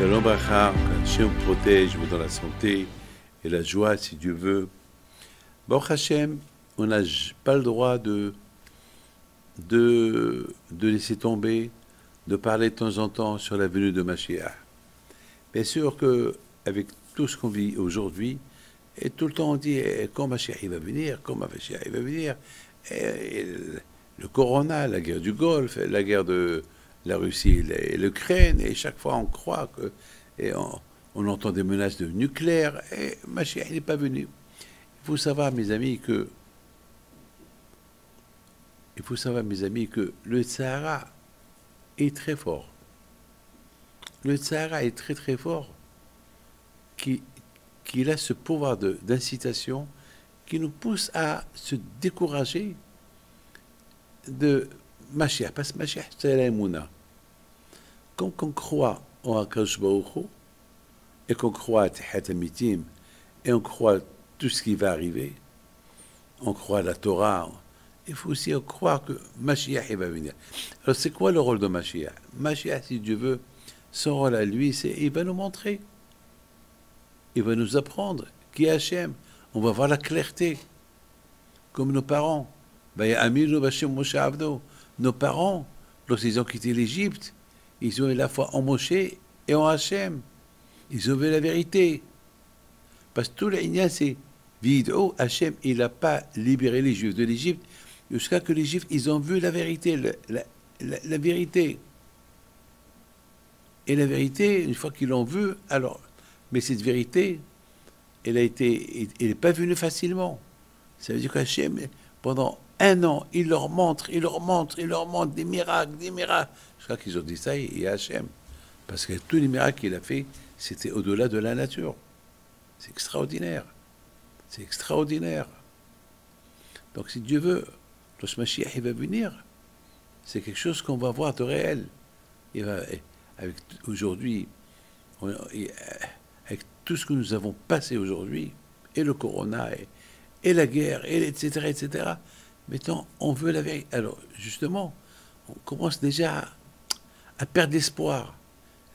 Shalom Bracha, qu'Hachem vous protège, vous donne la santé et la joie si Dieu veut. Baruch Hashem, on n'a pas le droit de laisser tomber, de parler de temps en temps sur la venue de Mashiach. Bien sûr qu'avec tout ce qu'on vit aujourd'hui, et tout le temps on dit quand Mashiach il va venir, quand Mashiach il va venir, et le Corona, la guerre du Golfe, la guerre de la Russie et l'Ukraine, et chaque fois on croit que, et on entend des menaces de nucléaire, et Mashiach n'est pas venu. Il faut savoir, mes amis, que le Sahara est très fort. Le Sahara est très très fort, qu'il a ce pouvoir d'incitation qui nous pousse à se décourager de Mashiach, parce que Mashiach, c'est la Emouna. Quand on croit en Akadosh Baruch Hu, et qu'on croit à Tehat Amitim, et on croit à tout ce qui va arriver, on croit à la Torah, il faut aussi croire que Mashiach il va venir. Alors c'est quoi le rôle de Mashiach? Mashiach, si Dieu veut, son rôle à lui, c'est il va nous montrer, il va nous apprendre qui est Hachem. On va voir la clarté, comme nos parents. Nos parents, lorsqu'ils ont quitté l'Égypte, ils ont eu la foi en Moshe et en Hachem. Ils ont vu la vérité. Parce que tout le Inyan, c'est Vid'o, Hachem, il n'a pas libéré les Juifs de l'Égypte jusqu'à que les Juifs, ils ont vu la vérité. La vérité. Et la vérité, une fois qu'ils l'ont vue, alors, mais cette vérité, elle n'est pas venue facilement. Ça veut dire qu'Hachem, pendant un an, il leur montre des miracles, jusqu'à qu'ils ont dit ça, il y a Hachem. Parce que tous les miracles qu'il a fait, c'était au-delà de la nature. C'est extraordinaire. C'est extraordinaire. Donc si Dieu veut, lorsque Mashiach il va venir, c'est quelque chose qu'on va voir de réel. Avec aujourd'hui, avec tout ce que nous avons passé aujourd'hui, et le corona, et la guerre, et etc., etc., maintenant, on veut la vérité. Alors, justement, on commence déjà à perdre espoir.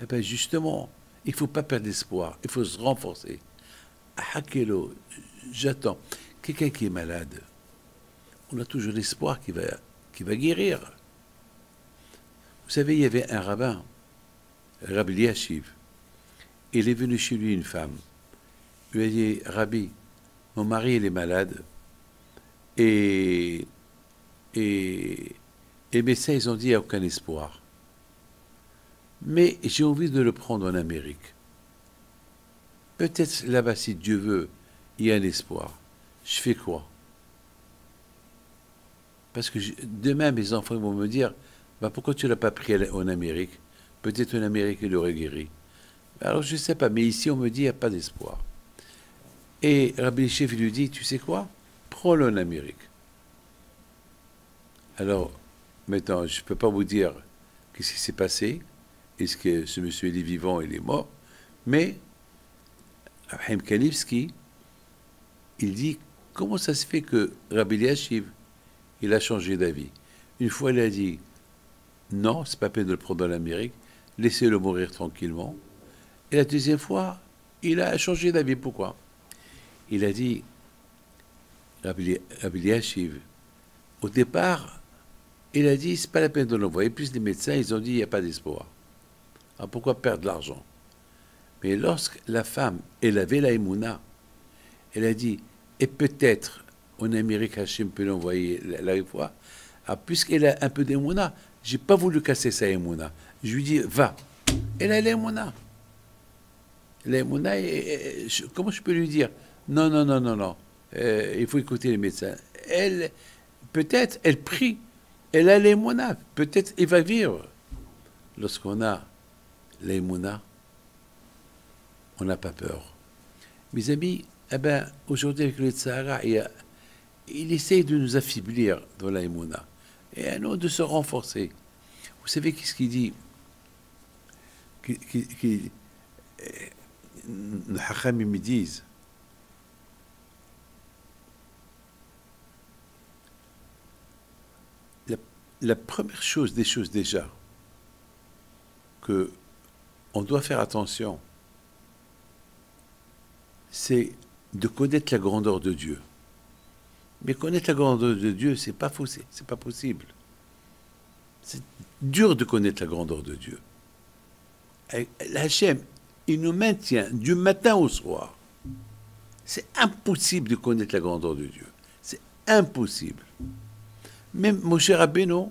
Eh bien, justement, il ne faut pas perdre espoir, il faut se renforcer. Hakelo, j'attends. Quelqu'un qui est malade, on a toujours l'espoir qu'il va guérir. Vous savez, il y avait un rabbin, Rabbi Eliashiv. Il est venu chez lui une femme. Il lui a dit, Rabbi, mon mari, il est malade. Et les médecins, ils ont dit, il n'y a aucun espoir. Mais j'ai envie de le prendre en Amérique. Peut-être là-bas, si Dieu veut, il y a un espoir. Je fais quoi? Parce que demain, mes enfants vont me dire, bah, pourquoi tu ne l'as pas pris en Amérique? Peut-être en Amérique, il aurait guéri. Alors, je ne sais pas, mais ici, on me dit, il n'y a pas d'espoir. Et Rabbi Chef lui dit, tu sais quoi? Prends-le en Amérique. Alors, maintenant, je ne peux pas vous dire qu'est-ce qui s'est passé. Est-ce que ce monsieur il est vivant, il est mort? Mais, Abraham Kanivski, il dit, comment ça se fait que Rabbi Eliashiv, il a changé d'avis? Une fois, il a dit, non, c'est pas peine de le prendre en Amérique, laissez-le mourir tranquillement. Et la deuxième fois, il a changé d'avis. Pourquoi? Il a dit, Rabbi Eliashiv, au départ, il a dit, c'est pas la peine de l'envoyer. Puis les médecins, ils ont dit, il n'y a pas d'espoir. Alors pourquoi perdre l'argent? Mais lorsque la femme, elle avait la Emouna, elle a dit, et peut-être en Amérique, Hachem peut l'envoyer la foi. Ah, puisqu'elle a un peu d'Emouna, j'ai pas voulu casser sa Emouna. Je lui dis, va. Elle a l'Emouna. L'Emouna, comment je peux lui dire? Non, non, non, non, non. Il faut écouter les médecins. Peut-être, elle prie. Elle a l'Emouna. Peut-être, il va vivre. Lorsqu'on a l'Emouna, on n'a pas peur. Mes amis, eh ben, aujourd'hui, avec le Sahara, il essaie de nous affaiblir dans la Emouna. Et à nous de se renforcer. Vous savez qu'est-ce qu'il dit? Les Hachamim me disent, la première chose des choses déjà, que on doit faire attention. C'est de connaître la grandeur de Dieu. Mais connaître la grandeur de Dieu, c'est pas possible. C'est dur de connaître la grandeur de Dieu. Hachem, il nous maintient du matin au soir. C'est impossible de connaître la grandeur de Dieu. C'est impossible. Même Moshe Rabbeinu,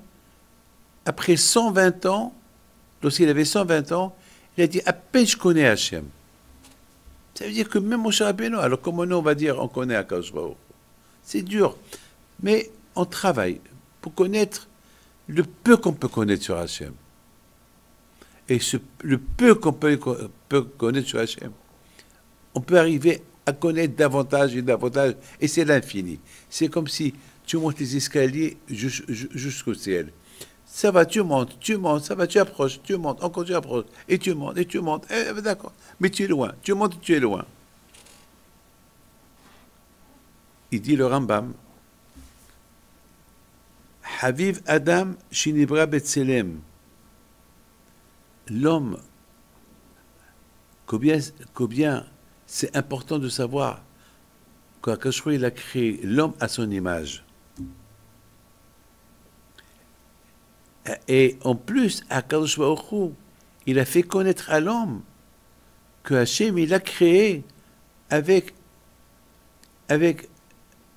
après 120 ans, lorsqu'il avait 120 ans, il a dit, à peine je connais Hachem. Ça veut dire que même Moshe Rabbeinu, alors comment nous on va dire, on connaît Akadosh Baruch Hu. C'est dur. Mais on travaille pour connaître le peu qu'on peut connaître sur Hachem. Et le peu qu'on peut connaître sur Hachem, on peut arriver à connaître davantage et davantage, et c'est l'infini. C'est comme si tu montes les escaliers jusqu'au ciel. Ça va, tu montes, ça va, tu approches, tu montes, encore tu approches, et tu montes, d'accord. Mais tu es loin, tu montes, tu es loin. Il dit le Rambam, Haviv Adam Shinibra Betselem. L'homme, combien c'est important de savoir qu'Akadosh Baruch Hu, il a créé l'homme à son image. Et en plus, Akadosh Baruch Hu, il a fait connaître à l'homme que Hachem, il a créé avec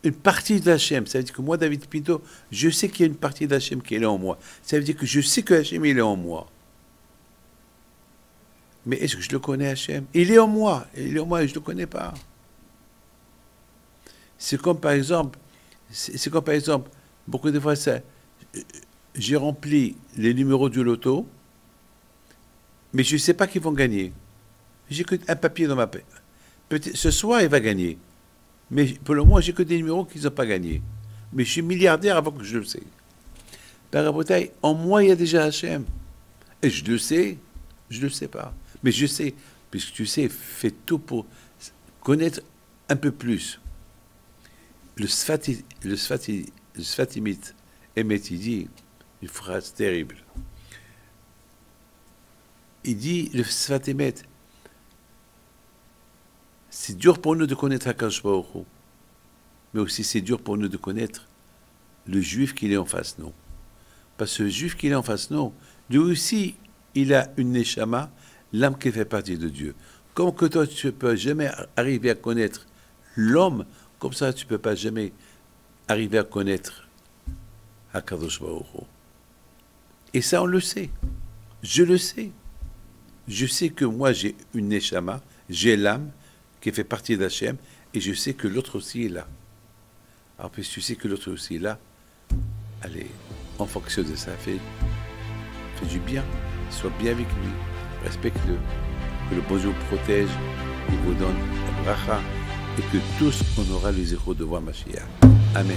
une partie d'Hachem. Ça veut dire que moi, David Pinto, je sais qu'il y a une partie d'Hachem qui est en moi. Ça veut dire que je sais que Hachem, il est en moi. Mais est-ce que je le connais, Hachem? Il est en moi et je ne le connais pas. C'est comme par exemple, beaucoup de fois, j'ai rempli les numéros du loto, mais je ne sais pas qu'ils vont gagner. J'ai qu'un papier dans ma paix. Ce soir, il va gagner. Mais pour le moment, j'ai que des numéros qu'ils n'ont pas gagnés. Mais je suis milliardaire avant que je le sais. Par Rabotai, en moi, il y a déjà Hachem. Et je le sais pas. Mais je sais, puisque tu sais, fais tout pour connaître un peu plus. Le Sfatimite, Emet, il dit une phrase terrible. Il dit, le Sfatimet, c'est dur pour nous de connaître Akadosh Baruch Hu, mais aussi c'est dur pour nous de connaître le juif qu'il est en face de nous. Parce que le juif qu'il est en face de nous, lui aussi, il a une neshama, l'âme qui fait partie de Dieu. Comme que toi, tu ne peux jamais arriver à connaître l'homme, comme ça, tu ne peux pas jamais arriver à connaître Akadosh Baruch Hu. Et ça, on le sait. Je le sais. Je sais que moi, j'ai une neshama, j'ai l'âme qui fait partie d'Hachem, et je sais que l'autre aussi est là. Alors, puis tu sais que l'autre aussi est là, allez, en fonction de ça, fais du bien, sois bien avec lui, respecte-le, que le bon Dieu vous protège, il vous donne la bracha, et que tous on aura les échos de voir Mashiach. Amen.